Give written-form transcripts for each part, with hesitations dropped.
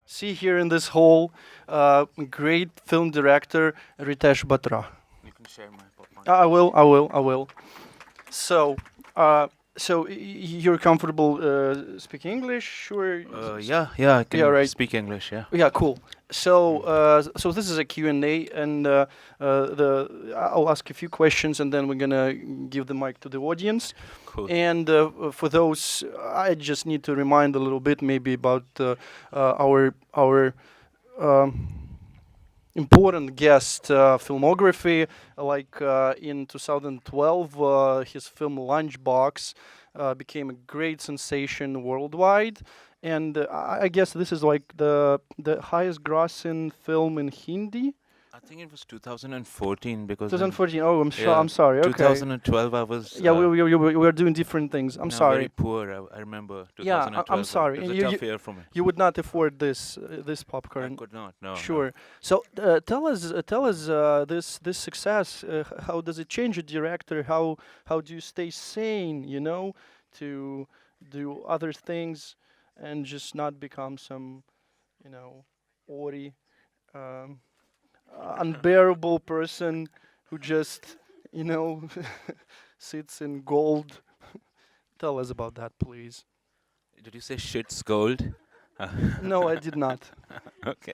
see here in this hall, great film director Ritesh Batra. You can share my popcorn. I will. So, you're comfortable speaking English? Sure. Yeah, I can right. speak English. Yeah. Yeah, cool. So this is a Q&A, and I'll ask a few questions, and then we're gonna give the mic to the audience. Cool. And for those, I just need to remind a little bit, maybe about our um, important guest filmography. Like in 2012, his film Lunchbox became a great sensation worldwide. And I guess this is like the highest grossing film in Hindi. I think it was 2014 because 2014. Oh, yeah, I'm sorry. Okay. 2012 I was Yeah, we were doing different things. I'm very sorry. poor. I remember Yeah, 2012. I'm sorry. It was And a you tough year for me. you would not afford this I popcorn. could not. No. Sure. So tell us this success. How does it change a director? How do you stay sane? To do other things and just not become some, ori, um, unbearable person who just, you know, sits in gold. Tell us about that, please. Did you say shit's gold? No, I did not. Okay.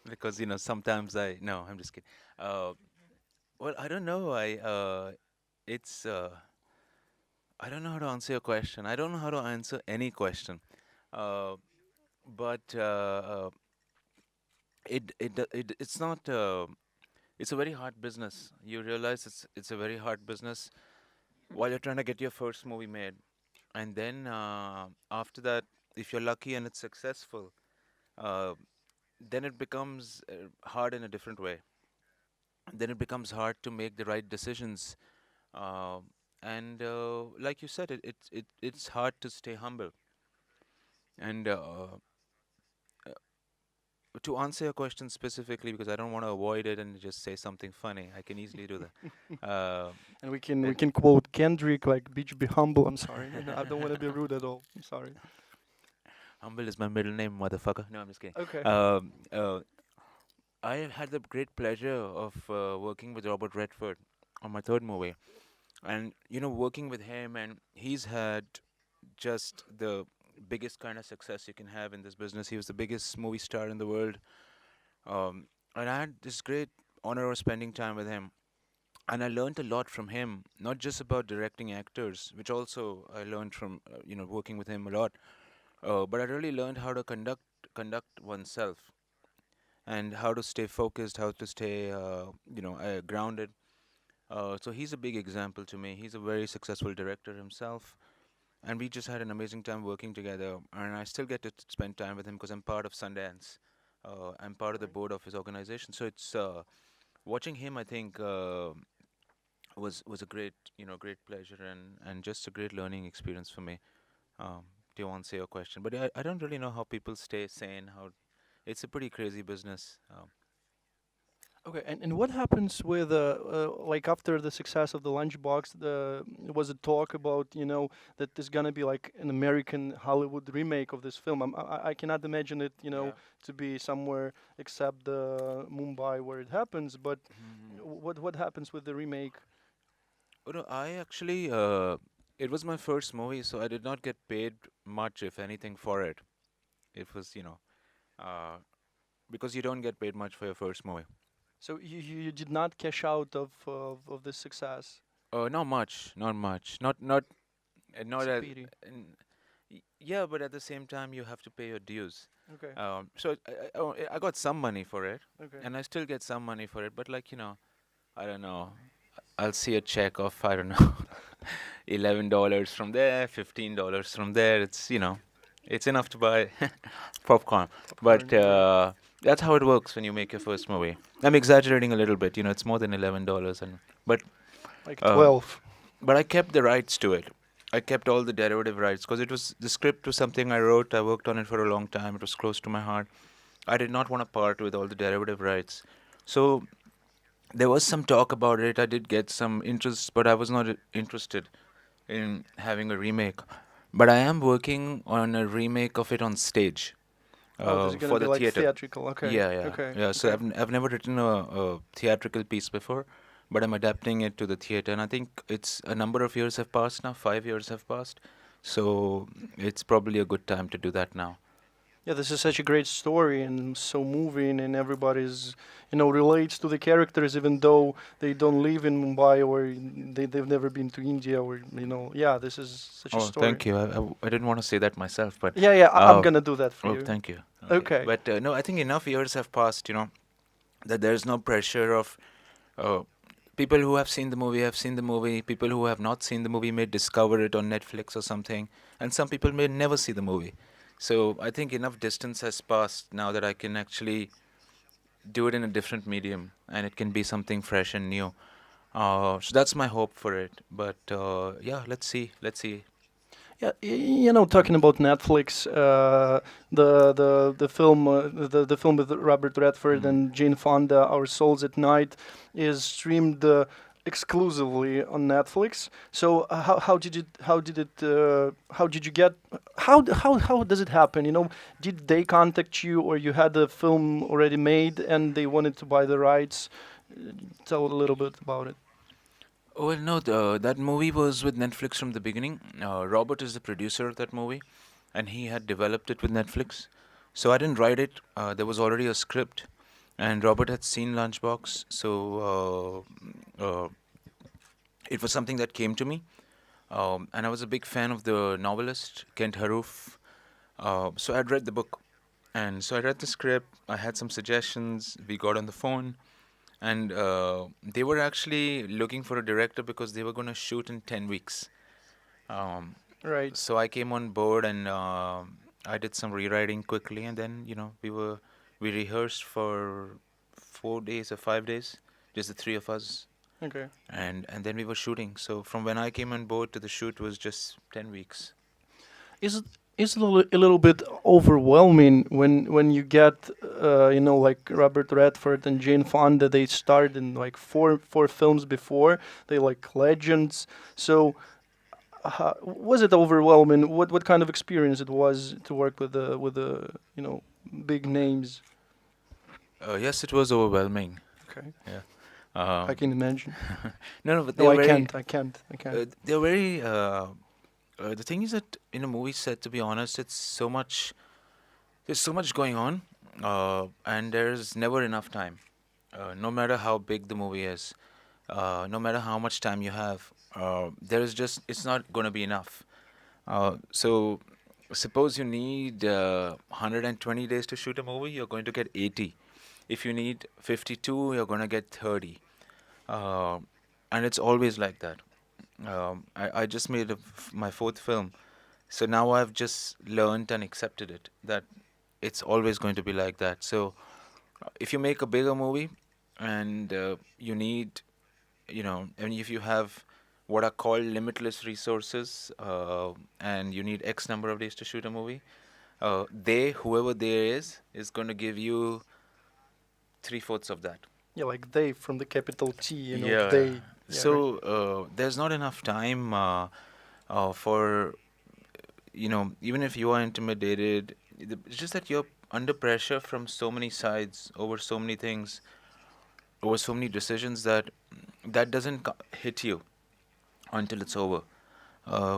Because sometimes I no, I'm just kidding. Uh, well, I don't know. It's I don't know how to answer your question. I don't know how to answer any question. Uh, but it's not. It's a very hard business. You realize it's a very hard business while you're trying to get your first movie made, and then after that, if you're lucky and it's successful, uh, then it becomes hard in a different way. Then it becomes hard to make the right decisions, uh, and like you said, it's hard to stay humble. And to answer your question specifically, because I don't want to avoid it and just say something funny, I can easily do that. And we It, can quote Kendrick like "Bitch, be humble." I'm sorry. No, I don't want to be rude at all. I'm sorry. Humble is my middle name, motherfucker. No, I'm just kidding. Okay. I had the great pleasure of working with Robert Redford on my third movie, and working with him, and he's had just the biggest kind of success you can have in this business. He was the biggest movie star in the world, and I had this great honor of spending time with him. And I learned a lot from him, not just about directing actors, which also I learned from working with him a lot. But I really learned how to conduct oneself and how to stay focused, how to stay grounded. So he's a big example to me. He's a very successful director himself, and we just had an amazing time working together. And I still get to spend time with him because I'm part of Sundance. I'm part of the Right. board of his organization. So it's watching him. I think was a great pleasure and just a great learning experience for me. Do you want to say your question? But I don't really know how people stay sane. How it's a pretty crazy business. Okay, and what happens with like after the success of the Lunchbox? Was a talk about that there's gonna be like an American Hollywood remake of this film. I cannot imagine it Yeah. to be somewhere except Mumbai where it happens. But what happens with the remake? Oh, no, I actually it was my first movie, so I did not get paid much, if anything, for it. It was uh, because you don't get paid much for your first movie. So you did not cash out of this success. Not much, not much, not It's a as. pity. Yeah, but at the same time, you have to pay your dues. Okay. So I got some money for it, Okay. and I still get some money for it. But I don't know. I'll see a check of I don't know, $11 from there, $15 from there. It's enough to buy popcorn. Popcorn. But Right. that's how it works when you make your first movie. I'm exaggerating a little bit. It's more than $11, and but Like uh, 12. but I kept the rights to it. I kept all the derivative rights because it was the script was something I wrote. I worked on it for a long time. It was close to my heart. I did not want to part with all the derivative rights. So there was some talk about it. I did get some interest, but I was not interested in having a remake. But I am working on a remake of it on stage. Oh, this is gonna for be the like theater. theatrical. Okay. Yeah, yeah, Okay. yeah. So Okay. I've never written a theatrical piece before, but I'm adapting it to the theater, and I think it's a number of years have passed now. 5 years have passed, so it's probably a good time to do that now. Yeah, this is such a great story and so moving, and everybody's, relates to the characters even though they don't live in Mumbai or they've never been to India or, yeah, this is such a Oh, story. thank you. I didn't want to say that myself, but Yeah, yeah, I'm uh, gonna do that for oh, you. thank you. Okay, Okay. but no, I think enough years have passed. That there's no pressure of uh, people who have seen the movie have seen the movie. People who have not seen the movie may discover it on Netflix or something, and some people may never see the movie. So I think enough distance has passed now that I can actually do it in a different medium, and it can be something fresh and new. So that's my hope for it. But yeah, let's see. Let's see. Yeah, talking about Netflix, the film, the film with Robert Redford Mm. and Jane Fonda, Our Souls at Night, is streamed exclusively on Netflix. So how did you get how does it happen? Did they contact you, or you had the film already made and they wanted to buy the rights? Tell a little bit about it. Well, no, that movie was with Netflix from the beginning. Robert is the producer of that movie, and he had developed it with Netflix. So I didn't write it. There was already a script, and Robert had seen Lunchbox, so it was something that came to me. And I was a big fan of the novelist Kent Haruf. So I'd read the book, and so I read the script. I had some suggestions. We got on the phone, and they were actually looking for a director because they were going to shoot in 10 weeks. Um, Right. so I came on board, and I did some rewriting quickly, and then we rehearsed for 4 days or 5 days, just the three of us, Okay. and then we were shooting. So from when I came on board to the shoot was just 10 weeks. Is it a little bit overwhelming when you get like Robert Redford and Jane Fonda? They starred in like four films before. They like legends. So was it overwhelming? What kind of experience it was to work with the big names? Yes, it was overwhelming. Okay, Yeah. I can imagine. No, no, but No, they're I very, can't. I can't. I can't. they're very. The thing is that in a movie set, to be honest, there's so much going on, and there's never enough time. No matter how big the movie is, no matter how much time you have, it's not going to be enough. So suppose you need 120 days to shoot a movie, you're going to get 80. If you need 52, you're going to get 30. Uh, and it's always like that. I just made my fourth film, so now I've just learned and accepted it that it's always going to be like that. So if you make a bigger movie and you need, and if you have what are called limitless resources, and you need X number of days to shoot a movie, whoever they is going to give you three-fourths of that. Yeah, like they from the capital T. Yeah. They. Yeah. Right. So there's not enough time for, even if you are intimidated, it's just that you're under pressure from so many sides over so many things, over so many decisions that doesn't hit you until it's over.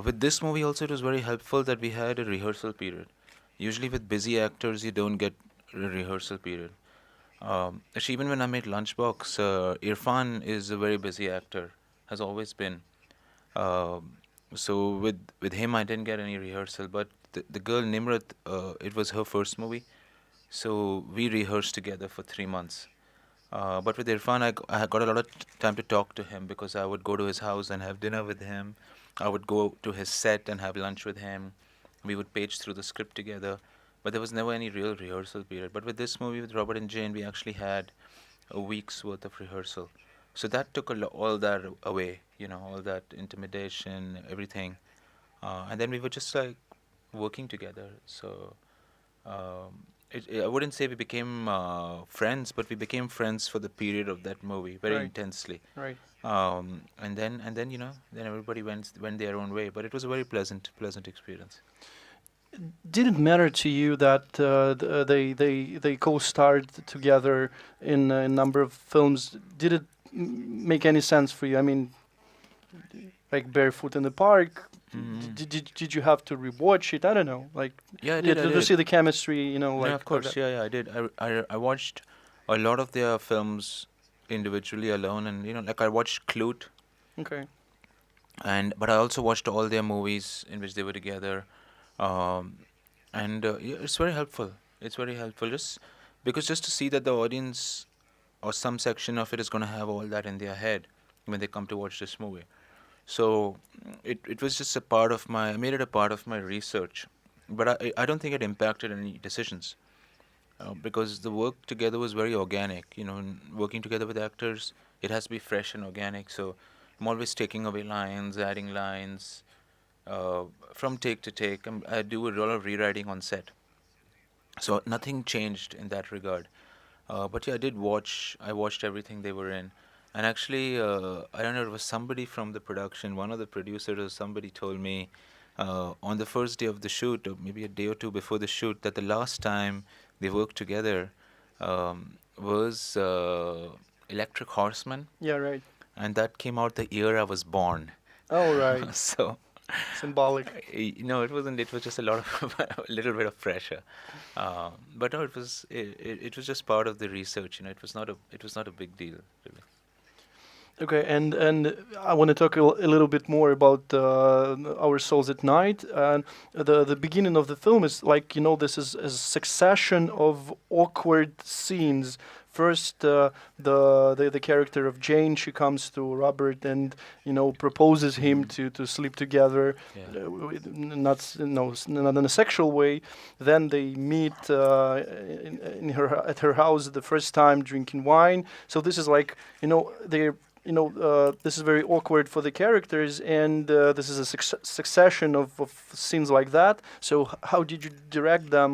With this movie also, it was very helpful that we had a rehearsal period. Usually with busy actors, you don't get a rehearsal period. Actually, even when I made Lunchbox, Irfan is a very busy actor, has always been. So with him, I didn't get any rehearsal. But the girl Nimrat, it was her first movie, so we rehearsed together for 3 months. But with Irfan, I got a lot of time to talk to him because I would go to his house and have dinner with him. I would go to his set and have lunch with him. We would page through the script together. But there was never any real rehearsal period. But with this movie, with Robert and Jane, we actually had a week's worth of rehearsal. So that took all that away, all that intimidation, everything. And then we were just like working together. So I wouldn't say we became friends, but we became friends for the period of that movie very Right. intensely. Right. And then then everybody went their own way. But it was a very pleasant experience. did it matter to you that they co-starred together in a number of films? Did it make any sense for you? I mean, like Barefoot in the Park. Mm. Did you have to rewatch it? I don't know. Like, Yeah, I yeah, did. I to did. see the chemistry, No, like of like course. that. Yeah, yeah, I did. I watched a lot of their films individually alone, and like I watched Clute, Okay. and but I also watched all their movies in which they were together, um, and yeah, it's very helpful. It's very helpful just because just to see that the audience or some section of it is going to have all that in their head when they come to watch this movie. So it was just a part of I made it a part of my research, but I don't think it impacted any decisions because the work together was very organic. Working together with actors, it has to be fresh and organic. So I'm always taking away lines, adding lines uh, from take to take. I do a lot of rewriting on set, so nothing changed in that regard. But yeah, I watched everything they were in. And actually, I don't know, it was somebody from the production, one of the producers or somebody told me on the first day of the shoot, or maybe a day or two before the shoot, that the last time they worked together was Electric Horseman. Yeah. Right. And that came out the year I was born. All right. So Symbolic. no, it wasn't. It was just a lot of a little bit of pressure, but no, it was just part of the research. It was not a big deal, really. Okay, and I want to talk a little bit more about Our Souls at Night. And the beginning of the film is like, this is a succession of awkward scenes. First, the character of Jane, she comes to Robert and proposes him Mm. to sleep together, Yeah. not not in a sexual way. Then they meet at her house the first time drinking wine. So this is like, they're this is very awkward for the characters, and this is a succession of scenes like that. So how did you direct them?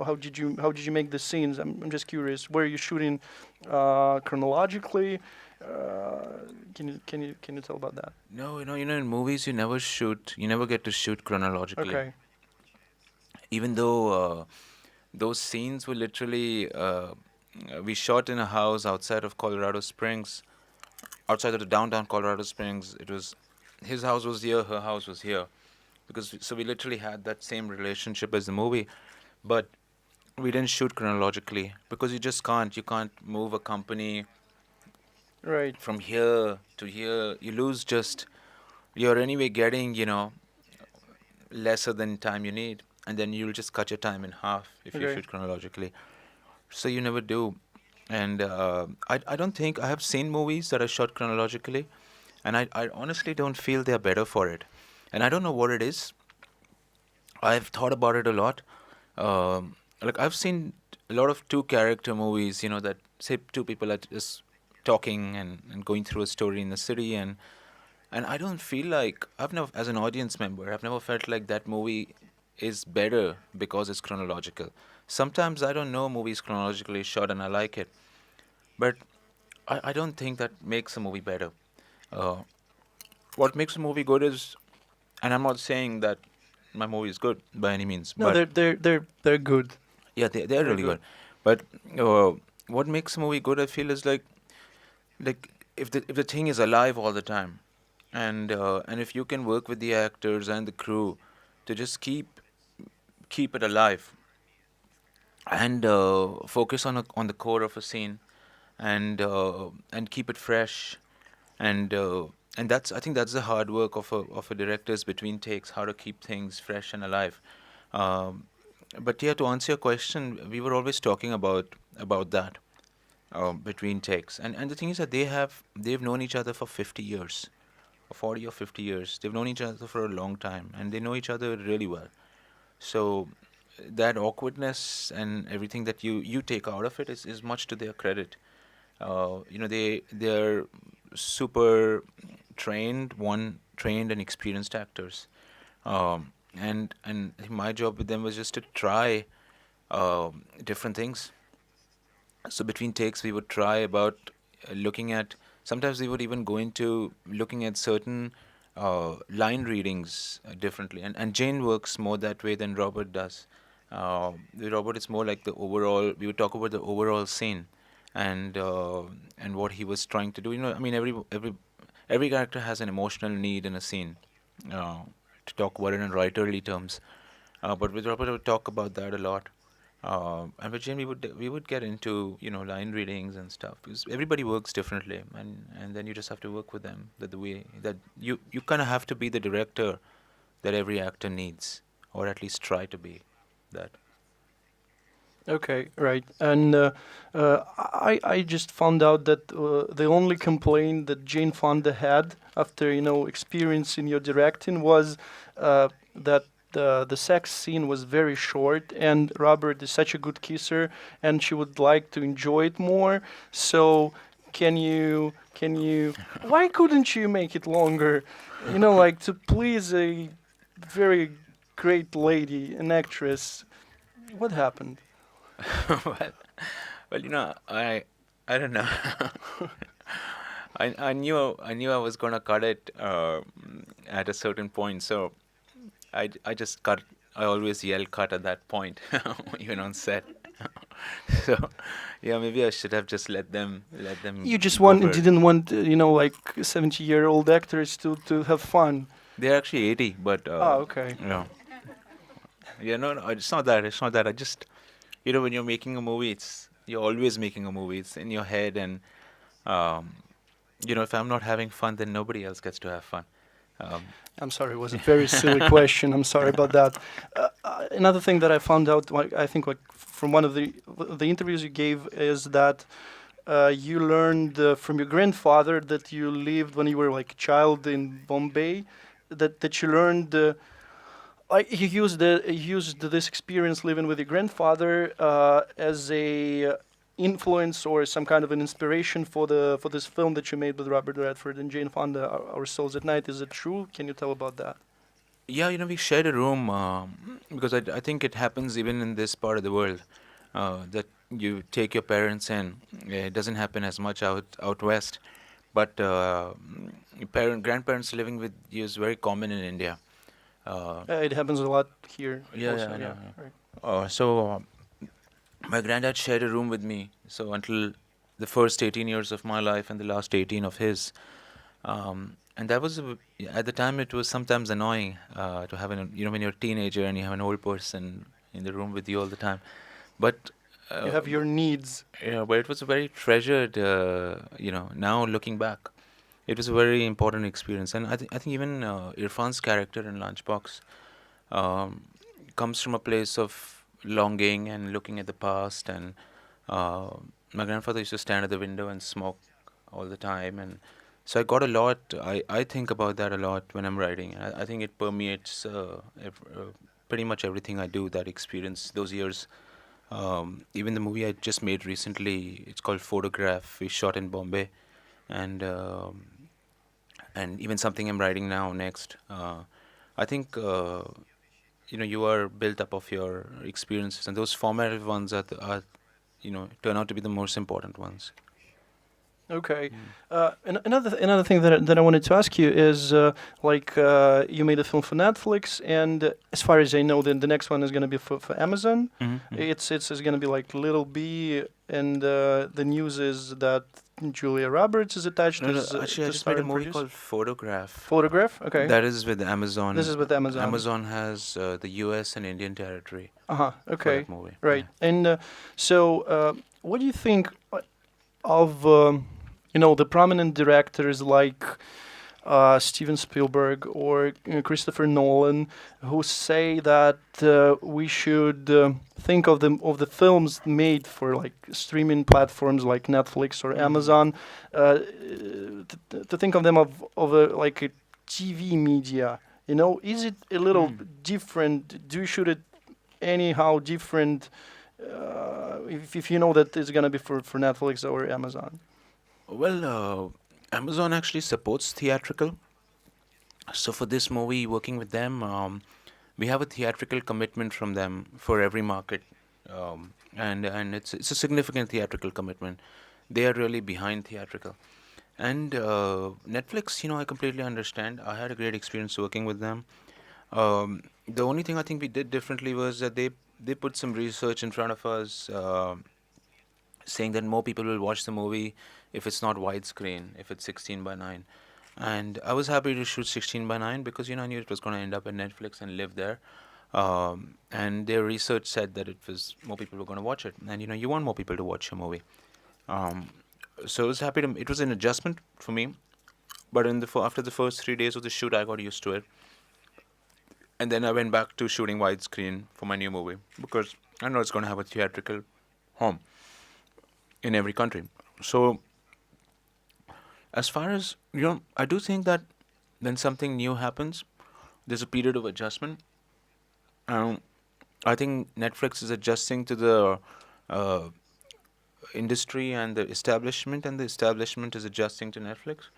How did you make the scenes? I'm just curious. Were you shooting chronologically? Can you tell about that? No, in movies you never get to shoot chronologically. Okay. Even though those scenes were literally, we shot in a house outside of Colorado Springs, outside of the downtown Colorado Springs. It was his house was here, her house was here, so we literally had that same relationship as the movie, but we didn't shoot chronologically because you just can't. You can't move a company Right. from here to here. You lose just. You're anyway getting lesser than time you need, and then you'll just cut your time in half if you Okay. shoot chronologically. So you never do. And I don't think I have seen movies that are shot chronologically, and I honestly don't feel they're better for it. And I don't know what it is. I've thought about it a lot. Like I've seen a lot of two character movies, that say two people are just talking and going through a story in the city, and I don't feel like I've never, as an audience member, I've never felt like that movie is better because it's chronological. Sometimes I don't know movies chronologically shot and I like it, but I don't think that makes a movie better. Uh, what makes a movie good is, and I'm not saying that my movie is good by any means, No, but they're good. yeah, they're They're really good. good. But what makes a movie good, I feel, is like if the thing is alive all the time, and if you can work with the actors and the crew to just keep it alive and focus on the core of a scene and keep it fresh and that's I think that's the hard work of a director's between takes, how to keep things fresh and alive. Um, but yeah, to answer your question, we were always talking about that between takes, and the thing is that they've known each other for 50 years, or 40 or 50 years. They've known each other for a long time, and they know each other really well. So that awkwardness and everything that you take out of it is much to their credit. They're super trained and experienced actors, and I think my job with them was just to try different things. So between takes, we would try about looking at. Sometimes we would even go into looking at certain line readings differently, and Jane works more that way than Robert does. With Robert, it's more like the overall. We would talk about the overall scene, and what he was trying to do. I mean, every character has an emotional need in a scene. Uh, to talk about it in writerly terms, but with Robert, I would talk about that a lot. And with Jane, we would get into line readings and stuff because everybody works differently, and then you just have to work with them that the way that you kind of have to be the director that every actor needs, or at least try to be that. Okay, right. And I just found out that the only complaint that Jane Fonda had after experience in your directing was that the sex scene was very short, and Robert is such a good kisser, and she would like to enjoy it more. So can you why couldn't you make it longer? Like to please a very great lady, an actress. What happened? well, I don't know. I knew I was gonna cut it at a certain point, so I just cut. I always yell cut at that point, even on set. So yeah, maybe I should have just let them You just go want for it. didn't want like 70-year-old actors to have fun. They're actually 80, but Oh, okay. yeah, yeah, no, it's not that. It's not that. I just when you're making a movie, you're always making a movie. It's in your head, and um, if I'm not having fun, then nobody else gets to have fun. Um, I'm sorry, it was a very silly question. I'm sorry about that. Another thing that I found out, like, I think, like from one of the interviews you gave, is that you learned from your grandfather that you lived when you were like a child in Bombay. That you learned. Like you used this experience living with your grandfather as a influence or some kind of an inspiration for this film that you made with Robert Redford and Jane Fonda, Our Souls at Night. Is it true? Can you tell about that? yeah, we shared a room because I think it happens even in this part of the world that you take your parents in. It doesn't happen as much out west, but grandparents living with you is very common in India. Uh, It happens a lot here yeah, also. yeah, Yeah, yeah. right. So my granddad shared a room with me. So until the first 18 years of my life and the last 18 of his. And that was at the time it was sometimes annoying to have when you're a teenager and you have an old person in the room with you all the time. But You uh, have your needs. yeah, but it was a very treasured. Now looking back, it was a very important experience. And I think even Irfan's character in Lunchbox um, comes from a place of longing and looking at the past. And uh, my grandfather used to stand at the window and smoke all the time, and so I got a lot. I think about that a lot when I'm writing. I think it permeates pretty much everything I do. That experience, those years. Even the movie I just made recently, it's called Photograph. We shot in Bombay, and even something I'm writing now next. I think you are built up of your experiences, and those formative ones turn out to be the most important ones. Okay. Mm. Another thing that I wanted to ask you is like you made a film for Netflix, and as far as I know, then the next one is going to be for Amazon. Mm-hmm. It's going to be like Little B, and the news is that Julia Roberts is attached No, no, as actually, I to just star made a and movie produce. called Photograph. Photograph. Okay. That is with Amazon. This is with Amazon. Amazon has the US and Indian territory Uh-huh. for Okay. that movie. Right. Yeah. And so, what do you think of the prominent directors like Steven Spielberg or Christopher Nolan, who say that we should think of the films made for like streaming platforms like Netflix or Mm. Amazon, to think of them of like a TV media. Is it a little Mm. different? Do you shoot it anyhow different? If you know that it's gonna be for Netflix or Amazon. Well, Amazon actually supports theatrical. So for this movie, working with them, we have a theatrical commitment from them for every market, and it's a significant theatrical commitment. They are really behind theatrical. And Netflix, I completely understand. I had a great experience working with them. The only thing I think we did differently was that they put some research in front of us, saying that more people will watch the movie if it's not widescreen, if it's 16 by 9. And I was happy to shoot 16 by 9 because I knew it was going to end up at Netflix and live there. And their research said that it was more people were going to watch it, and you want more people to watch your movie. Um, so I was happy to. It was an adjustment for me, but after the first 3 days of the shoot, I got used to it, and then I went back to shooting widescreen for my new movie because I know it's going to have a theatrical home in every country. So as far as I do think that when something new happens, there's a period of adjustment. Um, I think Netflix is adjusting to the uh, industry and the establishment is adjusting to Netflix,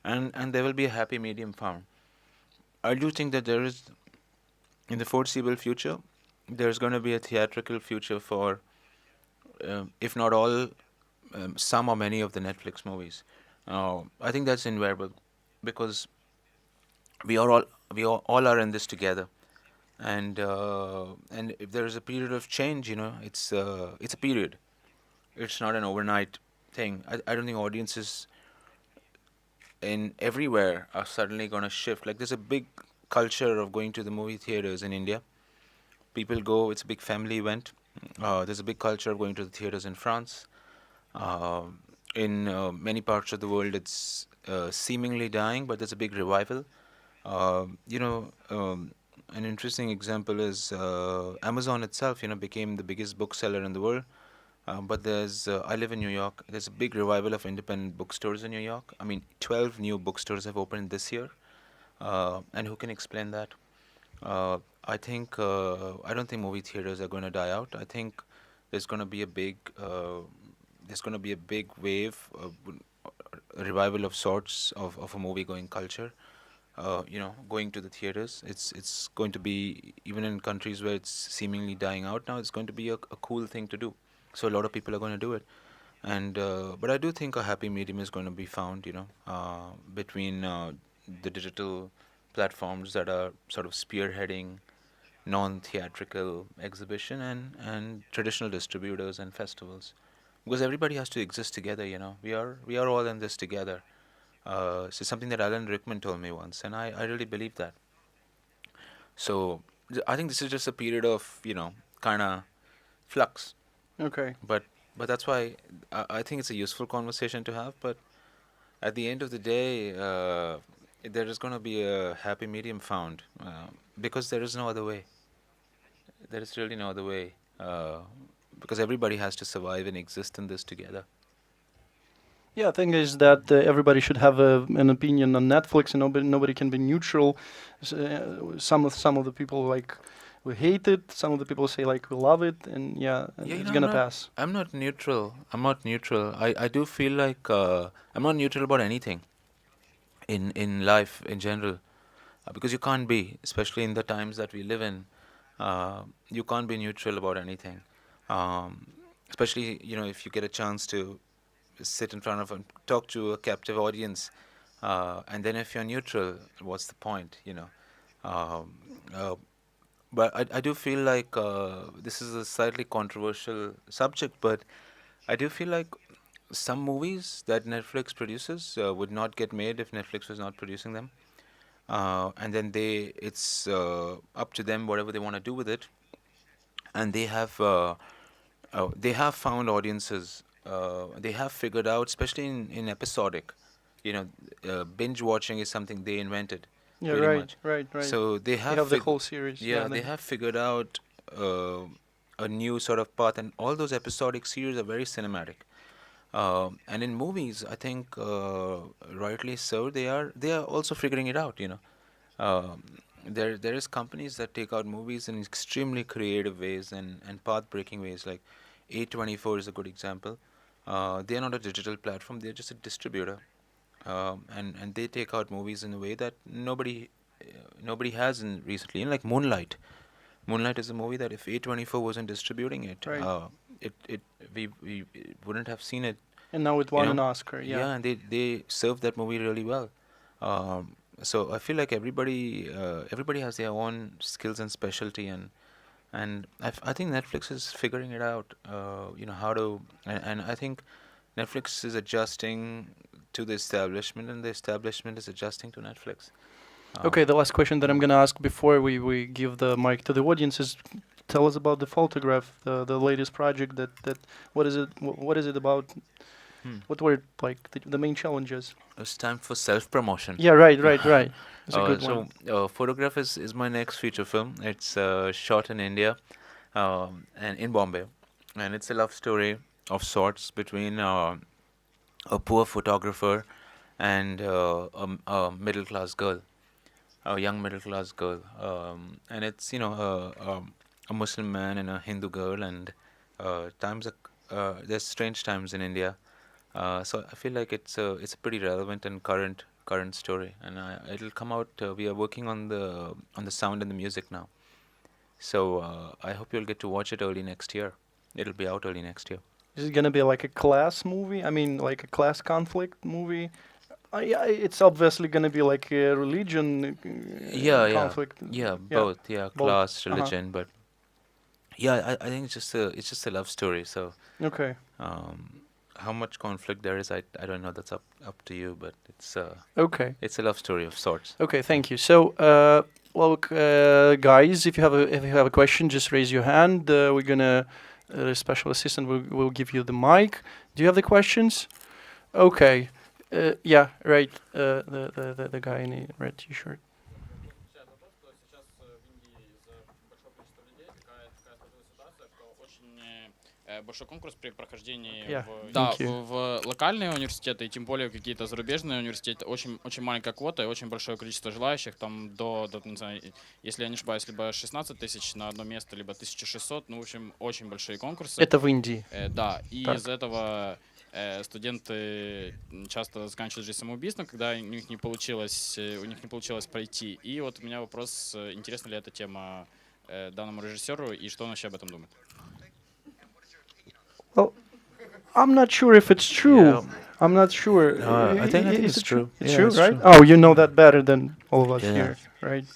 and there will be a happy medium found. I do think that there is, in the foreseeable future, there's going to be a theatrical future for, if not all, some or many of the Netflix movies. I think that's inevitable because we are all we all are in this together, and if there is a period of change, it's a period. It's not an overnight thing. I don't think audiences in everywhere are suddenly going to shift. Like there's a big culture of going to the movie theaters in India. People go. It's a big family event. There's a big culture of going to the theaters in France. Uh, in many parts of the world, it's seemingly dying, but there's a big revival. Uh, you know, an interesting example is Amazon itself. Became the biggest bookseller in the world. But I live in New York. There's a big revival of independent bookstores in New York. I mean, 12 new bookstores have opened this year. And who can explain that? Uh, I don't think movie theaters are going to die out. I think there's going to be a big, there's going to be a big wave, a revival of sorts of a movie going culture. Going to the theaters. It's going to be, even in countries where it's seemingly dying out now, it's going to be a cool thing to do. So a lot of people are going to do it, and but I do think a happy medium is going to be found. Between the digital platforms that are sort of spearheading non-theatrical exhibition and traditional distributors and festivals, because everybody has to exist together. We are all in this together. So something that Alan Rickman told me once, and I really believe that. So I think this is just a period of kind of flux, Okay. but that's why I think it's a useful conversation to have. But at the end of the day, there is going to be a happy medium found, because there is no other way. There is really no other way, because everybody has to survive and exist in this together. Yeah, thing is that everybody should have an opinion on Netflix, and nobody can be neutral. Some of the people like we hate it. Some of the people say like we love it, and yeah, and Yeah, it's gonna pass. I'm not neutral. I'm not neutral. I do feel like I'm not neutral about anything in life in general, because you can't be, especially in the times that we live in. You can't be neutral about anything, um, especially if you get a chance to sit in front of and talk to a captive audience, and then if you're neutral, what's the point? Um, uh, but I do feel like this is a slightly controversial subject, but I do feel like some movies that Netflix produces would not get made if Netflix was not producing them. And then it's up to them whatever they want to do with it, and they have found audiences. They have figured out, especially in episodic, you know, binge watching is something they invented, Yeah, pretty right, much. right, right. So They have the whole series. yeah, Yeah, they have figured out uh, a new sort of path, and all those episodic series are very cinematic. And in movies, I think rightly so, they are also figuring it out. Um, there is companies that take out movies in extremely creative ways and path-breaking ways. Like A24 is a good example. They are not a digital platform; they're just a distributor, and they take out movies in a way that nobody has in recently. Like Moonlight. Moonlight is a movie that if A24 wasn't distributing it, right. it we wouldn't have seen it And now it you won know. an Oscar. Yeah. Yeah, and they served that movie really well. So I feel like everybody has their own skills and specialty, and I think Netflix is figuring it out. How to, and I think Netflix is adjusting to the establishment, and the establishment is adjusting to Netflix. Okay, the last question that I'm Mm. gonna ask before we give the mic to the audience is, tell us about the photograph, the latest project. That what is it? What is it about? Hmm. What were like the main challenges? It's time for self-promotion. Yeah, right, right, right. It's a good one. Photograph is my next feature film. It's shot in India, and in Bombay, and it's a love story of sorts between a poor photographer and a middle class girl, a young middle class girl, and it's a Muslim man and a Hindu girl, and there's strange times in India. So I feel like it's a pretty relevant and current story, and it'll come out. We are working on the sound and the music now, so I hope you'll get to watch it early next year. It'll be out early next year. Is it gonna be like a class movie? I mean, like a class conflict movie? Yeah, it's obviously gonna be like a religion Yeah, conflict. yeah, Yeah, both, yeah, both. class, Uh-huh. religion, but yeah, I think it's just a love story. So Okay. um, how much conflict there is, I don't know. That's up to you, but Okay. it's a love story of sorts. Okay. Thank you. So, guys, if you have a question, just raise your hand. We're gonna special assistant will give you the mic. Do you have the questions? Okay. Yeah. Right. The guy in the red T-shirt. Сейчас вопрос, что сейчас в Индии из-за большого количества людей такая сложилась ситуация, что очень большой конкурс при прохождении Yeah. да, Thank you. в локальные университеты, и тем более какие-то зарубежные университеты, очень, очень маленькая квота и очень большое количество желающих, там не знаю, если я не ошибаюсь, либо 16 тысяч на одно место, либо 1600, ну, в общем, очень большие конкурсы. Это в Индии. Да, и Так. из-за этого студенты часто заканчивают жизнь самоубийством, когда у них не получилось пройти. И вот у меня вопрос, интересна ли эта тема данному режиссеру и что он вообще об этом думает? Well, I'm not sure if it's true. Yeah. I'm not sure. I think Is it's it true. It's Yeah, true, it's right? true. Oh, you know that better than all of us Yeah. here, right?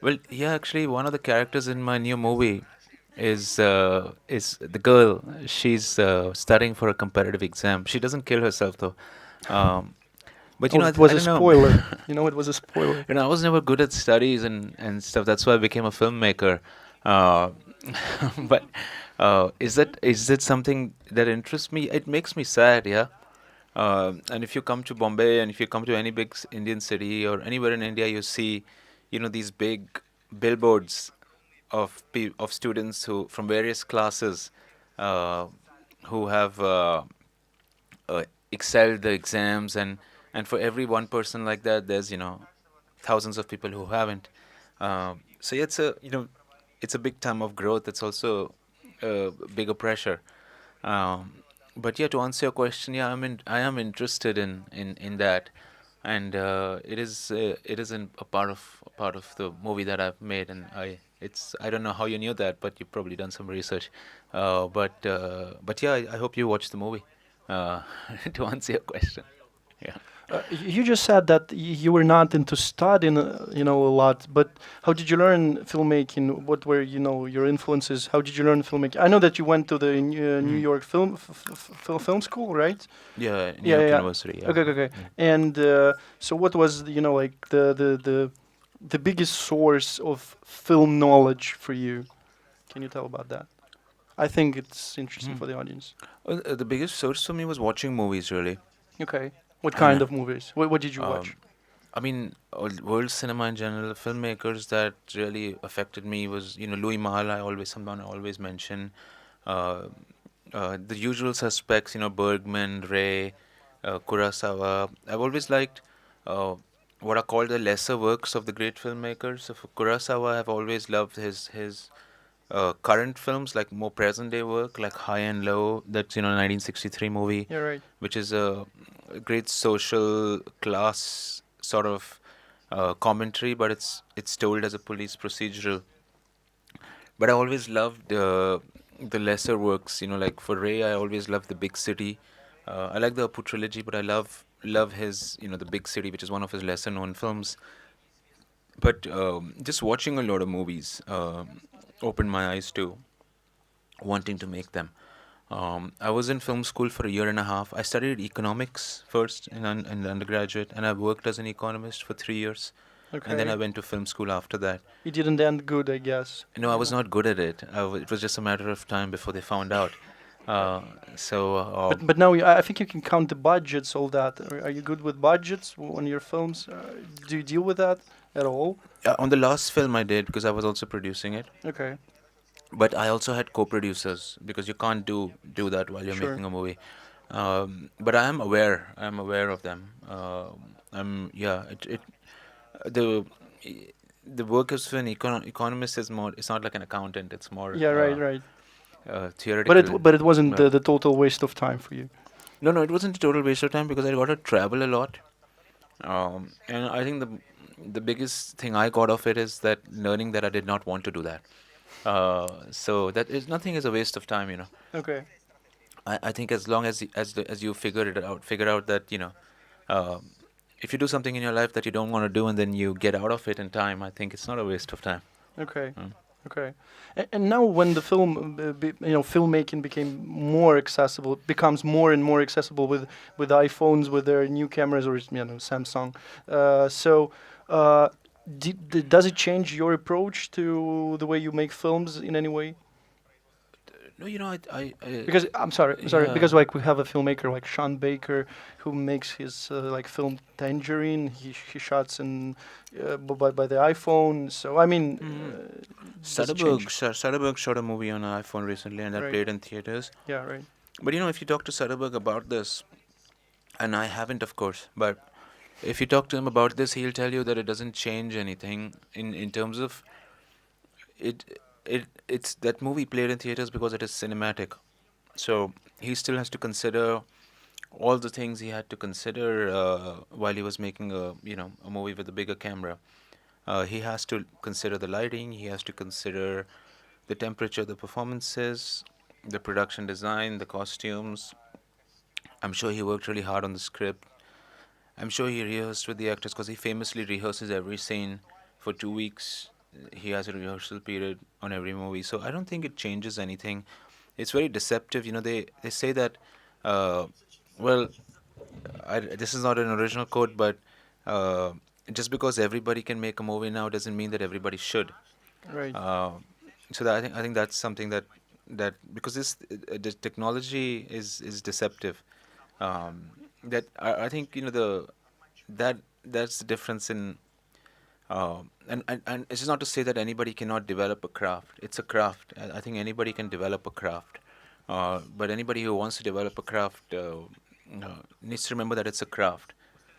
Well, yeah, actually, one of the characters in my new movie is the girl. She's studying for a competitive exam. She doesn't kill herself though. But Oh, it was I a don't know. spoiler. You know, it was a spoiler. I was never good at studies and stuff. That's why I became a filmmaker. Uh, but is that something that interests me? It makes me sad, yeah. And if you come to Bombay and if you come to any big Indian city or anywhere in India, you see, these big billboards of students who from various classes uh, who have excelled the exams, and for every one person like that, there's thousands of people who haven't. So yeah, it's a big time of growth. It's also bigger pressure. But yeah, to answer your question, yeah, I am interested in that, and it is a part of the movie that I've made, and I don't know how you knew that, but you've probably done some research. But yeah, I hope you watch the movie. Uh, to answer your question, yeah. You just said that you were not into studying, a lot. But how did you learn filmmaking? What were, your influences? How did you learn filmmaking? I know that you went to the New Mm. York film school, right? Yeah, New Yeah, York yeah. University. Yeah. Okay, okay, okay. Yeah. And so, what was like the biggest source of film knowledge for you? Can you tell about that? I think it's interesting Hmm. for the audience. The biggest source for me was watching movies, really. Okay. What And kind of movies? What did you watch? I mean, world cinema in general, filmmakers that really affected me was, Louis Malle. Someone I always mention. Uh, the usual suspects, Bergman, Ray, Kurosawa. I've always liked uh, what are called the lesser works of the great filmmakers. So for Kurosawa, I've always loved his current films, like more present day work, like High and Low. That's 1963 movie, Yeah, right. which is a great social class sort of commentary, but it's told as a police procedural. But I always loved the lesser works, like for Ray, I always loved The Big City, I like the Apu trilogy, but I love his, the Big City, which is one of his lesser known films. But just watching a lot of movies opened my eyes to wanting to make them. I was in film school for a year and a half. I studied economics first in undergraduate, and I worked as an economist for 3 years. And then I Okay. went to film school after that. It didn't end good, I guess. No, I was Yeah. not good at it. It was just a matter of time before they found out. Uh, so But now I think you can count the budgets, all that. Are you good with budgets on your films? Do you deal with that at all? on the last film I did, because I was also producing it, Okay. but I also had co-producers because you can't do that while you're Sure. making a movie. But I am aware. I'm aware of them. I'm yeah. The the work of an economist is more. It's not like an accountant. It's more Yeah. Right. Right. theoretical. But it wasn't Yeah. the total waste of time for you. No, it wasn't a total waste of time because I got to travel a lot. And I think the biggest thing I got of it is that learning that I did not want to do that. So that is nothing is a waste of time. Okay. I think as long as you figure out that uh, if you do something in your life that you don't want to do and then you get out of it in time, I think it's not a waste of time. Okay. Mm. Okay. And now when the filmmaking became more accessible, it becomes more and more accessible with iPhones, with their new cameras, or Samsung. So, does it change your approach to the way you make films in any way? No, Because I'm sorry, yeah. because like we have a filmmaker like Sean Baker who makes his like film Tangerine. He shots in by the iPhone. So I mean, does it change? Soderbergh shot a movie on an iPhone recently, and that Right. played in theaters. Yeah, right. But if you talk to Soderbergh about this, and I haven't, of course, but if you talk to him about this, he'll tell you that it doesn't change anything in terms of it. It's that movie played in theaters because it is cinematic. So he still has to consider all the things he had to consider while he was making a movie with a bigger camera. He has to consider the lighting. He has to consider the temperature, the performances, the production design, the costumes. I'm sure he worked really hard on the script. I'm sure he rehearsed with the actors because he famously rehearses every scene for 2 weeks. He has a rehearsal period on every movie. So I don't think it changes anything. It's very deceptive. They say that, well, this is not an original quote, but uh, just because everybody can make a movie now doesn't mean that everybody should. Right. So I think that's something that because this technology is deceptive. That I think that's the difference in and it's not to say that anybody cannot develop a craft. It's a craft. I think anybody can develop a craft. But anybody who wants to develop a craft needs to remember that it's a craft.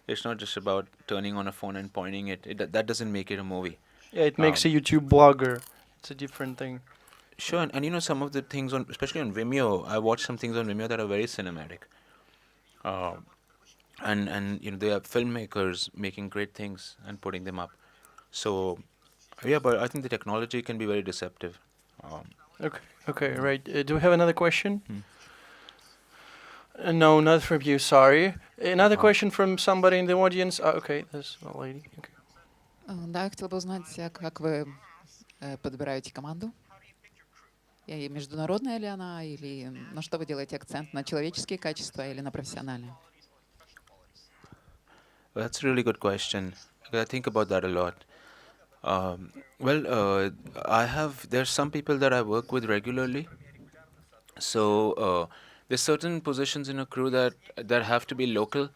It's not just about turning on a phone and pointing it. That doesn't make it a movie. Yeah, it makes Um, a YouTube blogger. It's a different thing. Sure, and some of the things especially on Vimeo, I watched some things on Vimeo that are very cinematic. Uh, and they are filmmakers making great things and putting them up. So, yeah, but I think the technology can be very deceptive. Um, Okay. Okay. Right. Do we have another question? Hmm. No, not from you. Sorry. Another Uh-huh. question from somebody in the audience. Okay, there's a lady. Okay. Да, я хотела бы узнать, как вы подбираете команду? И международная ли она, или на что вы делаете акцент? На человеческие качества или на профессиональные? That's a really good question. I think about that a lot. Well, there's some people that I work with regularly. So there's certain positions in a crew that have to be local.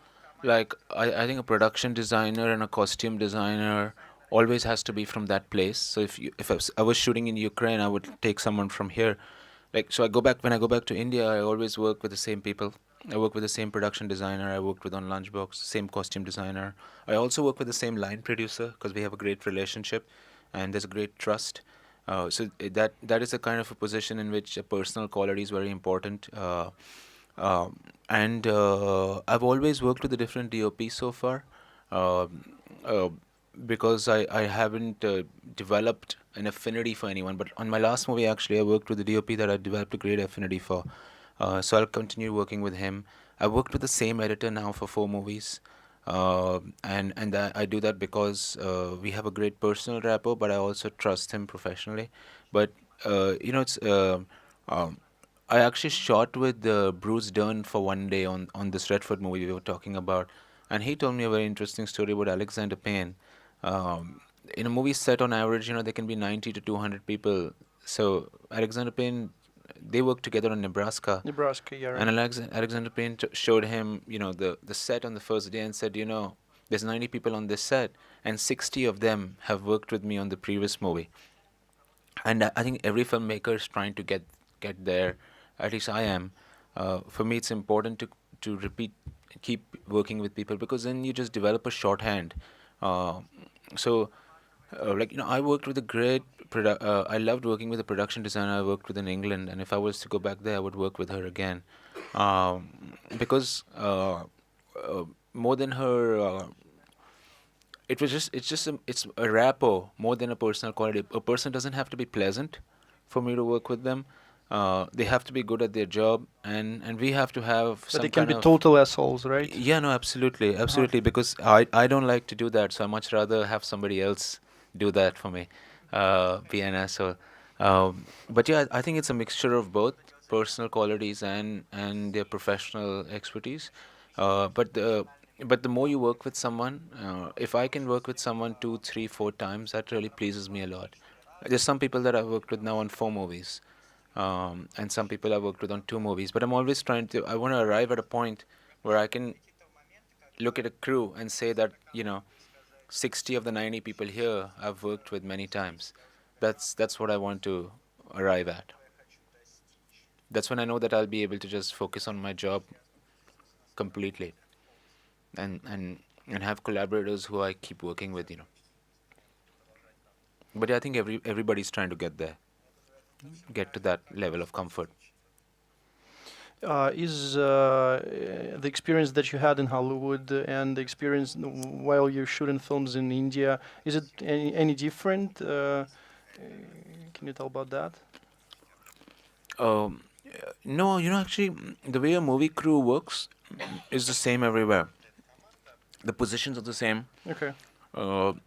Like I think a production designer and a costume designer always has to be from that place. So if I was shooting in Ukraine, I would take someone from here. So when I go back to India, I always work with the same people. I work with the same production designer I worked with on Lunchbox, same costume designer. I also work with the same line producer because we have a great relationship and there's a great trust. That is a kind of a position in which a personal quality is very important. And I've always worked with a different DOP so far um, uh, because I haven't developed an affinity for anyone. But on my last movie, actually, I worked with a DOP that I developed a great affinity for. So I'll continue working with him. I worked with the same editor now for 4 movies, and I do that because we have a great personal rapport, but I also trust him professionally. But it's um, I actually shot with Bruce Dern for one day on this Redford movie we were talking about, and he told me a very interesting story about Alexander Payne. Um, in a movie set on average, there can be 90 to 200 people. So Alexander Payne, they worked together on Nebraska, Nebraska, yeah, and right. Alexander Payne showed him, the set on the first day and said, there's 90 people on this set, and 60 of them have worked with me on the previous movie. And I think every filmmaker is trying to get there. At least I am. For me, it's important to keep working with people, because then you just develop a shorthand. Uh, so, I worked with a great. I loved working with a production designer I worked with in England, and if I was to go back there, I would work with her again, um, because more than her. It's a rapport more than a personal quality. A person doesn't have to be pleasant for me to work with them. They have to be good at their job, and we have to have But some they can kind be of. total assholes, right? Yeah, no, absolutely, Uh-huh. absolutely, because I don't like to do that, so I much rather have somebody else do that for me, be an asshole. But yeah, I think it's a mixture of both personal qualities and their professional expertise. But the more you work with someone, if I can work with someone 2, 3, 4 times, that really pleases me a lot. There's some people that I've worked with now on 4 movies, and some people I worked with on 2 movies. But I'm always I want to arrive at a point where I can look at a crew and say that, 60 of the 90 people here I've worked with many times. That's what I want to arrive at. That's when I know that I'll be able to just focus on my job completely, and have collaborators who I keep working with. But yeah, I think everybody's trying to get to that level of comfort. Is the experience that you had in Hollywood and the experience while you're shooting films in India, is it any different? Can you tell about that? Um, no, actually, the way a movie crew works is the same everywhere. The positions are the same. Okay.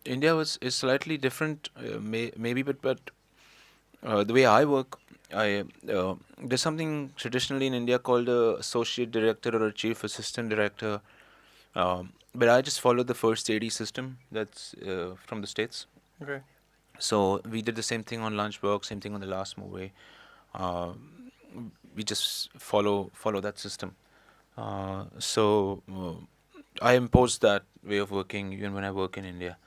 India is slightly different, maybe, but the way I work, there's something traditionally in India called a associate director or a chief assistant director. But I just followed the first AD system that's from the States. Okay. So we did the same thing on Lunchbox, same thing on the last movie. Uh, we just follow that system. So I imposed that way of working even when I work in India.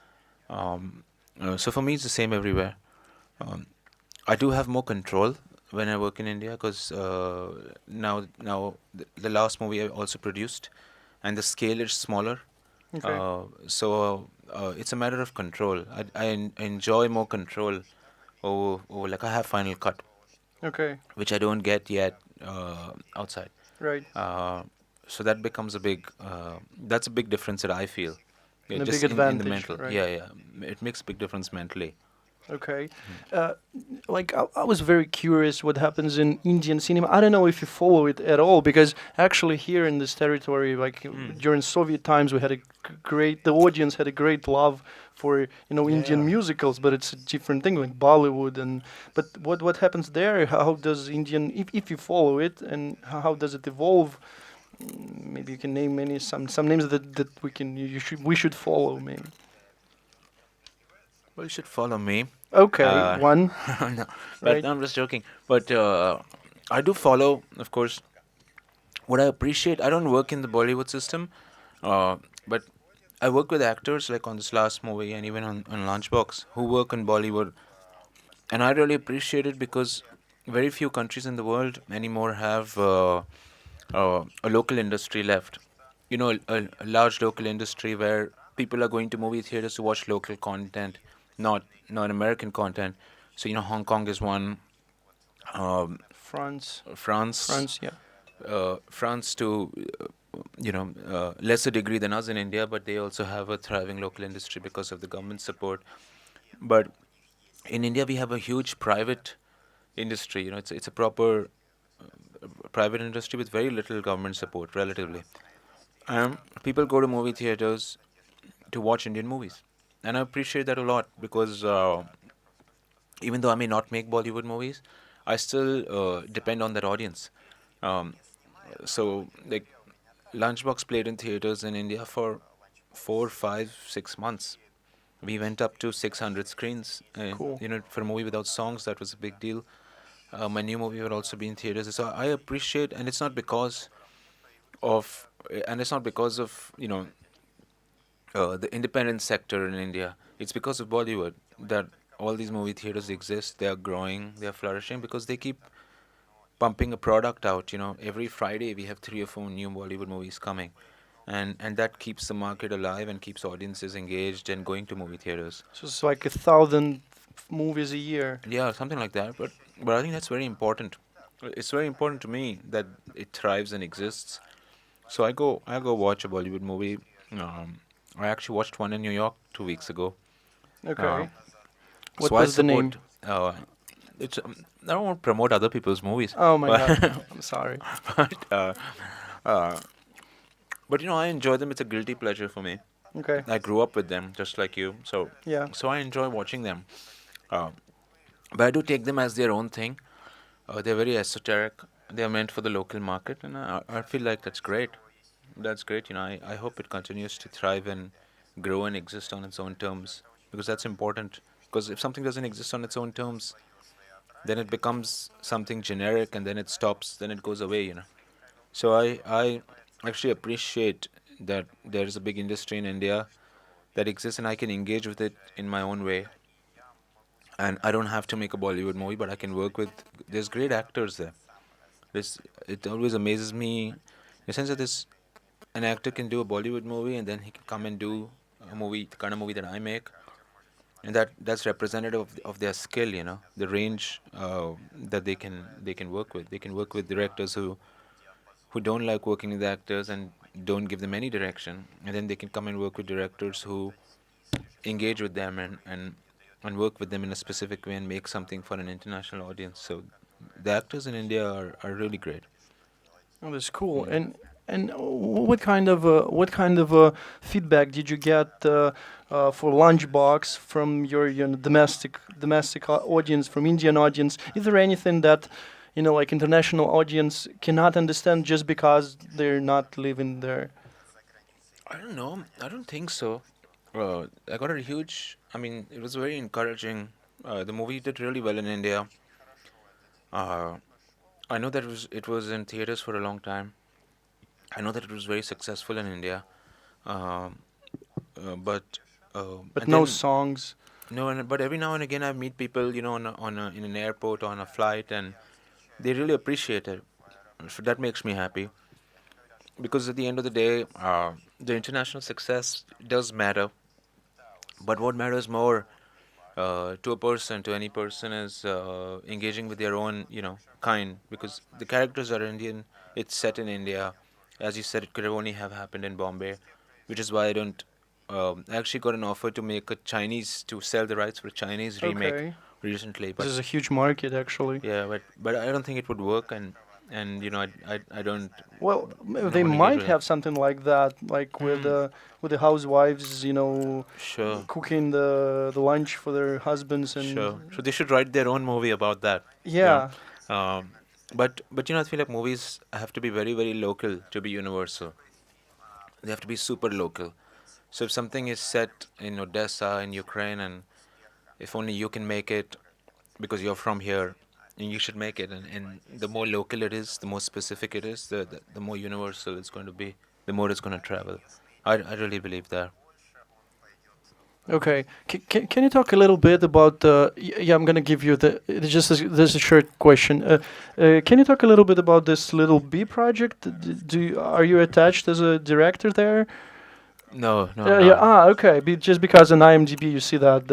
So for me, it's the same everywhere. Um, I do have more control when I work in India, because now the last movie I also produced, and the scale is smaller. Okay. So it's a matter of control. I enjoy more control over, like, I have final cut, Okay. which I don't get yet outside. Right. So that becomes that's a big difference that I feel. Yeah, And a just big in the advantage, mental. right? Yeah. It makes a big difference mentally. Okay. Uh, like I was very curious what happens in Indian cinema. I don't know if you follow it at all, because actually here in this territory, like during Soviet times, we had the audience had a great love for Indian musicals, but it's a different thing like Bollywood but what happens there? How does Indian, if you follow it, and how does it evolve? Maybe you can name some names that we should follow, maybe. Well, you should follow me. Okay, Uh, one, no, but right? I'm just joking. But I do follow, of course. What I appreciate, I don't work in the Bollywood system, but I work with actors like on this last movie and even on Lunchbox who work in Bollywood, and I really appreciate it because very few countries in the world anymore have a local industry left. A large local industry where people are going to movie theaters to watch local content, not American content. So Hong Kong is one, um, France, France, France, yeah. France to lesser degree than us in India, but they also have a thriving local industry because of the government support. But in India, we have a huge private industry. It's a proper private industry with very little government support, relatively. People go to movie theaters to watch Indian movies, and I appreciate that a lot because even though I may not make Bollywood movies, I still depend on that audience. Um, so like Lunchbox played in theaters in India for 4, 5, 6 months. We went up to 600 screens. Cool. For a movie without songs, that was a big deal. My new movie will also be in theaters. So I appreciate, and it's not because of the independent sector in India. It's because of Bollywood that all these movie theaters exist. They are growing, they are flourishing because they keep pumping a product out. Every Friday we have 3 or 4 new Bollywood movies coming, and that keeps the market alive and keeps audiences engaged and going to movie theaters. So it's like 1,000 movies a year. Yeah, something like that. But I think that's very important. It's very important to me that it thrives and exists. So I go watch a Bollywood movie. I actually watched one in New York 2 weeks ago. Okay. What So I was the name? support. It's I don't want to promote other people's movies, Oh my but God. I'm sorry. but uh, but I enjoy them. It's a guilty pleasure for me. Okay. I grew up with them just like you, Yeah. so I enjoy watching them. Uh, but I do take them as their own thing. They're very esoteric. They're meant for the local market, and I feel like that's great. That's great. I hope it continues to thrive and grow and exist on its own terms because that's important. Because if something doesn't exist on its own terms, then it becomes something generic, and then it stops. Then it goes away. So I actually appreciate that there is a big industry in India that exists, and I can engage with it in my own way. And I don't have to make a Bollywood movie, but I can work with. There's great actors there. It always amazes me, in the sense that this an actor can do a Bollywood movie, and then he can come and do a movie, the kind of movie that I make, and that's representative of their skill. The range that they can work with. They can work with directors who don't like working with actors and don't give them any direction, and then they can come and work with directors who engage with them and work with them in a specific way and make something for an international audience. So the actors in India are really great. Oh, that's cool. Yeah. And what kind of feedback did you get for Lunchbox from your domestic audience, from Indian audience? Is there anything that like international audience cannot understand just because they're not living there? I don't know. I don't think so. I got a huge. I mean, it was very encouraging. The movie did really well in India. Uh, I know that it was in theaters for a long time. I know that it was very successful in India. Um, but But and no then songs. no, but every now and again I meet people, in an airport or on a flight, and they really appreciate it. So that makes me happy because at the end of the day, the international success does matter. But what matters more to a person, to any person, is engaging with their own, kind. Because the characters are Indian. It's set in India. As you said, it could have only have happened in Bombay, which is why I don't. I actually got an offer to sell the rights for a Chinese remake Okay. recently, This but is a huge market, actually. yeah, but I don't think it would work, and I don't Well, don't they want to engage might with it. have something like that, like with Hmm. the housewives, Sure, cooking the lunch for their husbands and sure. So they should write their own movie about that. yeah. Um, but I feel like movies have to be very very local to be universal. They have to be super local. So if something is set in Odessa in Ukraine, and if only you can make it because you're from here, and you should make it, and the more local it is, the more specific it is, the more universal it's going to be, the more it's going to travel. I really believe that. Okay. Can you talk a little bit about yeah, I'm gonna give you it's just this is a short question. Can you talk a little bit about this Little B project? Are you attached as a director there? No, no, Yeah. no. Okay. Just because on IMDb you see that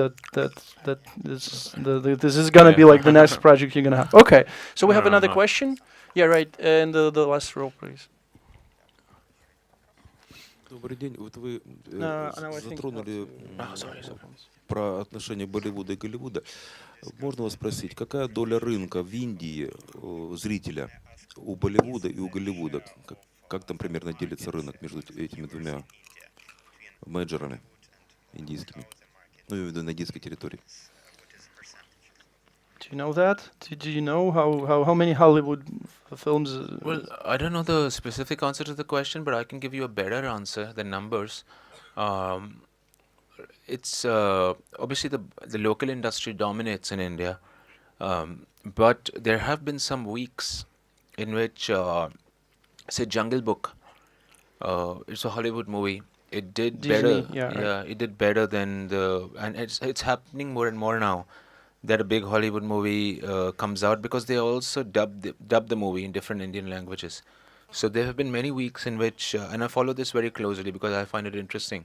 this is gonna be Yeah. like the next project you're gonna have. Okay. So we No, have no, another no. question. Yeah. Right. And the last row, please. Добрый день. Вот вы No, I think затронули Oh, sorry. про отношения Болливуда и Голливуда. можно вас спросить, какая доля рынка в Индии зрителя у Болливуда и у Голливуда? Как там примерно делится рынок между этими двумя мейджорами индийскими? Ну, я имею в виду на индийской территории. Do you know that? Do you know how many Hollywood films? Well, I don't know the specific answer to the question, but I can give you a better answer than numbers. Um, it's obviously the local industry dominates in India, but there have been some weeks in which, say, Jungle Book. It's a Hollywood movie. It did Disney, better. yeah, right. Yeah, it did better than and it's happening more and more now that a big Hollywood movie comes out because they also dub the movie in different Indian languages. So there have been many weeks in which, and I follow this very closely because I find it interesting.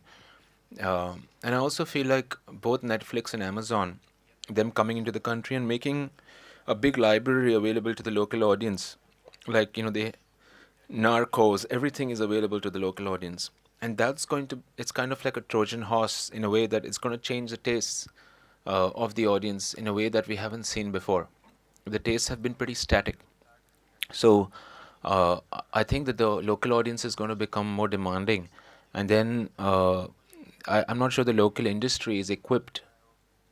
And I also feel like both Netflix and Amazon, them coming into the country and making a big library available to the local audience, like they Narcos, everything is available to the local audience. And it's kind of like a Trojan horse in a way that it's going to change the tastes of the audience in a way that we haven't seen before. The tastes have been pretty static. So I think that the local audience is going to become more demanding. And then I'm not sure the local industry is equipped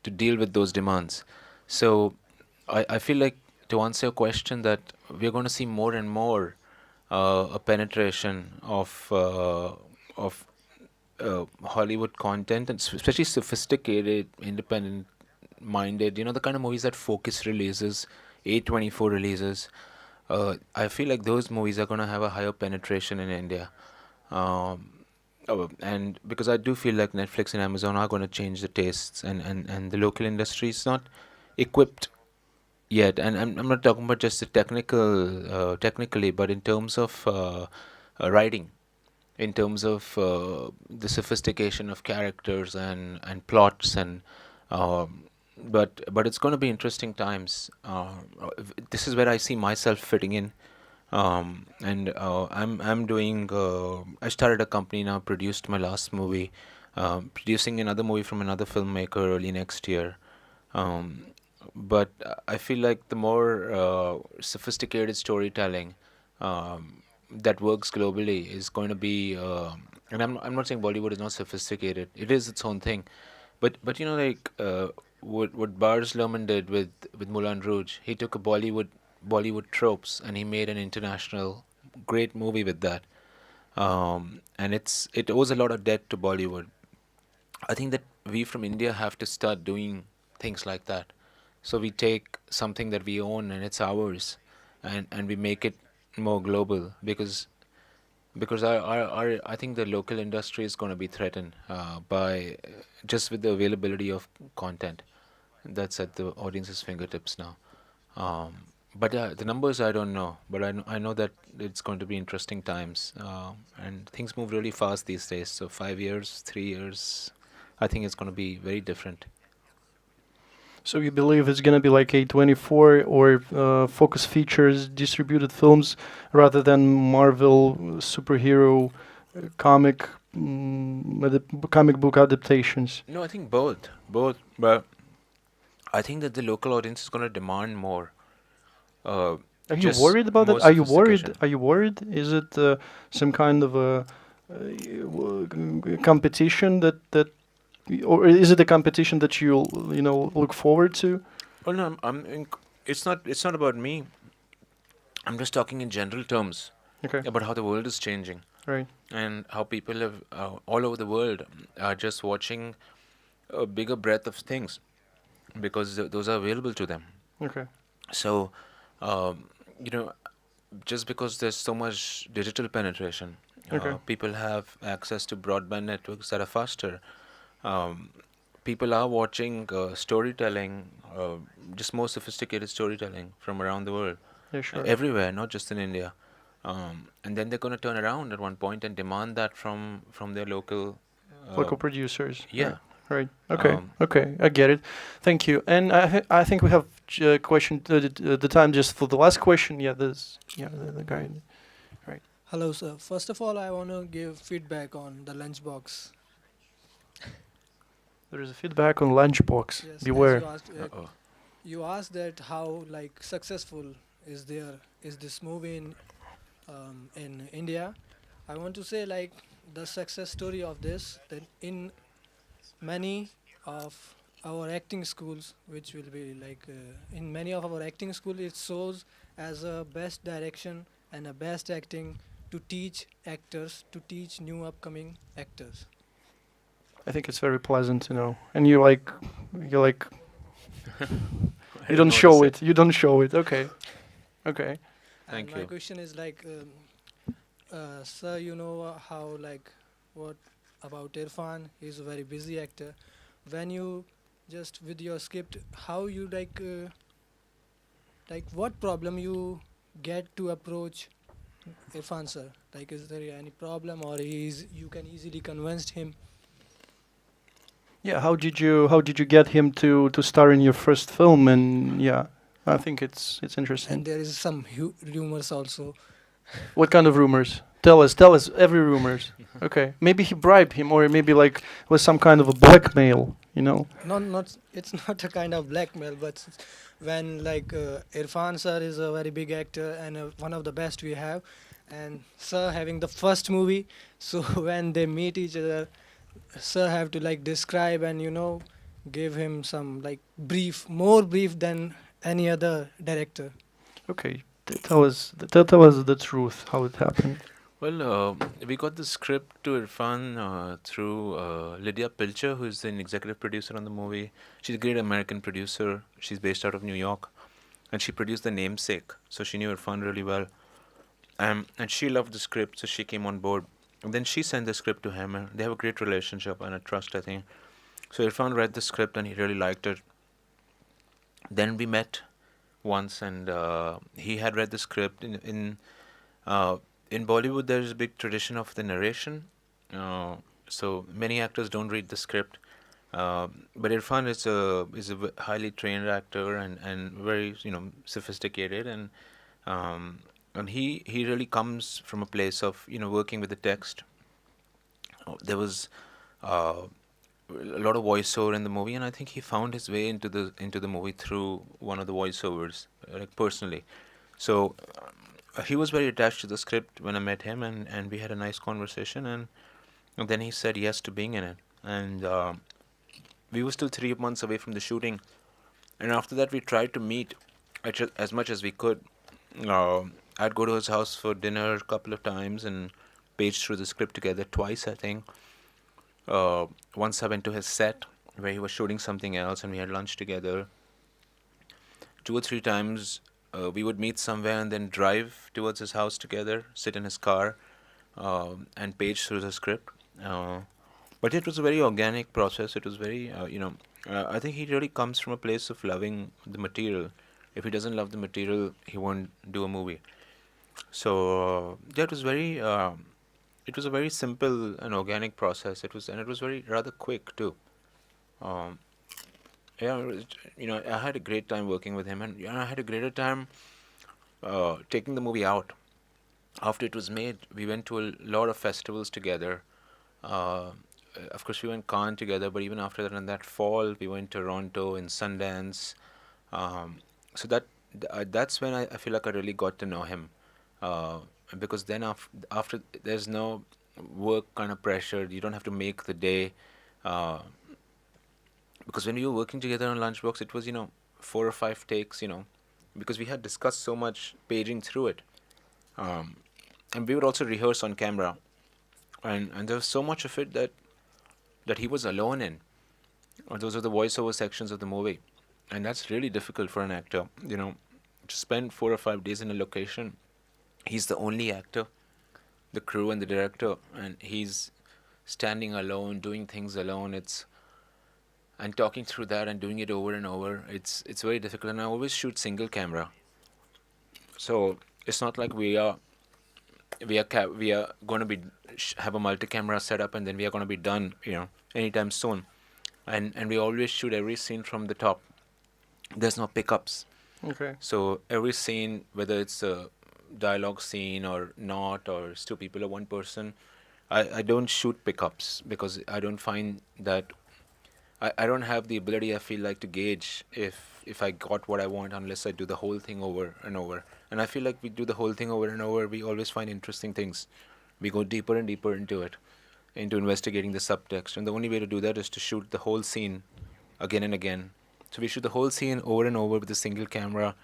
to deal with those demands. So I feel like, to answer your question, that we're going to see more and more a penetration of Hollywood content, and especially sophisticated, independent-minded. The kind of movies that Focus releases, A24 releases. I feel like those movies are going to have a higher penetration in India. And because I do feel like Netflix and Amazon are going to change the tastes, and the local industry is not equipped yet. And I'm not talking about just the technically, but in terms of writing, in terms of the sophistication of characters and plots, and but it's going to be interesting times. This is where I see myself fitting in. And I'm doing. I started a company now. Produced my last movie. Producing another movie from another filmmaker early next year. But I feel like the more sophisticated storytelling that works globally is going to be. And I'm not saying Bollywood is not sophisticated. It is its own thing. But like what Bars Luhrmann did with Moulin Rouge, he took a Bollywood tropes and he made an international great movie with that. And it owes a lot of debt to Bollywood. I think that we from India have to start doing things like that. So we take something that we own and it's ours, and we make it more global, because I think the local industry is going to be threatened by just with the availability of content that's at the audience's fingertips now. But the numbers I don't know, but I know that it's going to be interesting times, and things move really fast these days. So 5 years, 3 years, I think it's going to be very different. So you believe it's going to be like A24 or Focus Features distributed films rather than Marvel superhero comic book adaptations? No, I think both. But I think that the local audience is going to demand more. Are you just worried about that? more Are you worried? sophistication. Are you worried? Is it some kind of a competition that, or is it a competition that you'll look forward to? Well, no, it's not about me. I'm just talking in general terms Okay, about how the world is changing right. and how people have all over the world are just watching a bigger breadth of things because those are available to them. Okay, So, um, you know, just because there's so much digital penetration, Okay. people have access to broadband networks that are faster. People are watching storytelling, just more sophisticated storytelling from around the world, yeah, sure. everywhere, not just in India. And then they're going to turn around at one point and demand that from their local. Local producers. Yeah. Right. Okay. Um, Okay. I get it. Thank you. And I think we have question the time just for the last question. Yeah. The guy. Hello, sir. First of all, I want to give feedback on the lunchbox. There is a feedback on Lunchbox. Yes, as Beware. you asked, Uh-oh. you asked that how like successful is this movie in India. I want to say like the success story of this that in many of our acting schools, which will be like in many of our acting school, it shows as a best direction and a best acting to teach actors, to teach new upcoming actors. I think it's very pleasant to know. And you like, I you didn't don't show notice it. You don't show it. Okay. Okay. Thank And my you. question is like, sir, you know how like what about Irfan? He's a very busy actor. When you just with your script, how you like what problem you get to approach Irfan sir? Like, is there any problem, or you can easily convince him? Yeah. How did you get him to star in your first film? And yeah, I think it's interesting. And there is some rumors also. What kind of rumors? Tell us every rumors. Okay. Maybe he bribed him, or maybe like was some kind of a blackmail. You know. Not it's not a kind of blackmail, but when like Irfan sir is a very big actor and one of the best we have, and sir having the first movie, so when they meet each other, sir have to like describe and give him some like more brief than any other director. Okay. Tell us the truth. How it happened. Well, we got the script to Irfan through Lydia Pilcher, who is an executive producer on the movie. She's a great American producer. She's based out of New York, and she produced The Namesake, so she knew Irfan really well. And she loved the script, so she came on board. And then she sent the script to him, and they have a great relationship and a trust, I think. So Irfan read the script, and he really liked it. Then we met once, and he had read the script. In Bollywood, there is a big tradition of the narration. So many actors don't read the script. But Irfan is a highly trained actor and very sophisticated, and he really comes from a place of working with the text. There was a lot of voiceover in the movie, and I think he found his way into the movie through one of the voiceovers, like personally. So he was very attached to the script when I met him, and we had a nice conversation, and then he said yes to being in it. And we were still 3 months away from the shooting, and after that we tried to meet as much as we could. I'd go to his house for dinner a couple of times and page through the script together twice, I think. Once I went to his set where he was shooting something else, and we had lunch together. 2 or 3 times we would meet somewhere and then drive towards his house together, sit in his car, and page through the script. But it was a very organic process. It was very, I think he really comes from a place of loving the material. If he doesn't love the material, he won't do a movie. So yeah, it was a very simple and organic process. It was very rather quick too. Um, yeah, I had a great time working with him, and I had a greater time taking the movie out. After it was made, we went to a lot of festivals together. Uh, of course, we went Cannes together, but even after that, in that fall, we went to Toronto and Sundance. So that's when I feel like I really got to know him, uh, because then after there's no work kind of pressure. You don't have to make the day. Uh, because when we were working together on Lunchbox, it was 4 or 5 takes, because we had discussed so much paging through it, um, and we would also rehearse on camera, and there was so much of it that he was alone in. Those are the voiceover sections of the movie, and that's really difficult for an actor, to spend 4 or 5 days in a location. He's the only actor, the crew and the director, and he's standing alone, doing things alone. And talking through that and doing it over and over. It's very difficult, and I always shoot single camera. So it's not like we are going to be have a multi-camera setup and then we are going to be done, anytime soon. And we always shoot every scene from the top. There's no pickups. Okay. So every scene, whether it's a dialogue scene or not, or it's 2 people or 1 person, I don't shoot pickups because I don't find that I don't have the ability, I feel like, to gauge if I got what I want unless I do the whole thing over and over. And I feel like we do the whole thing over and over, we always find interesting things. We go deeper and deeper into it, into investigating the subtext. And the only way to do that is to shoot the whole scene again and again. So we shoot the whole scene over and over with a single camera.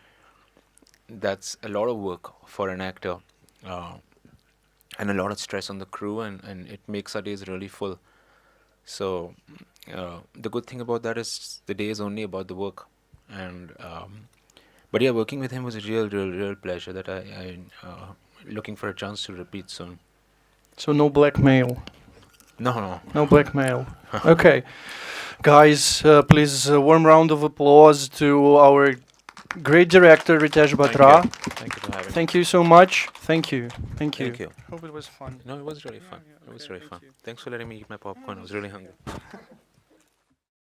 That's a lot of work for an actor, and a lot of stress on the crew, and it makes our days really full. So the good thing about that is the day is only about the work. And but yeah, working with him was a real pleasure that I looking for a chance to repeat soon. So no blackmail. No. No blackmail. Okay. Guys, please a warm round of applause to our great director, Ritesh Batra. Thank you for having me. Thank you so much. Thank you. Thank you. Hope it was fun. No, it was really fun. Yeah, It was okay, really thank fun. you. Thanks for letting me eat my popcorn. I was really hungry.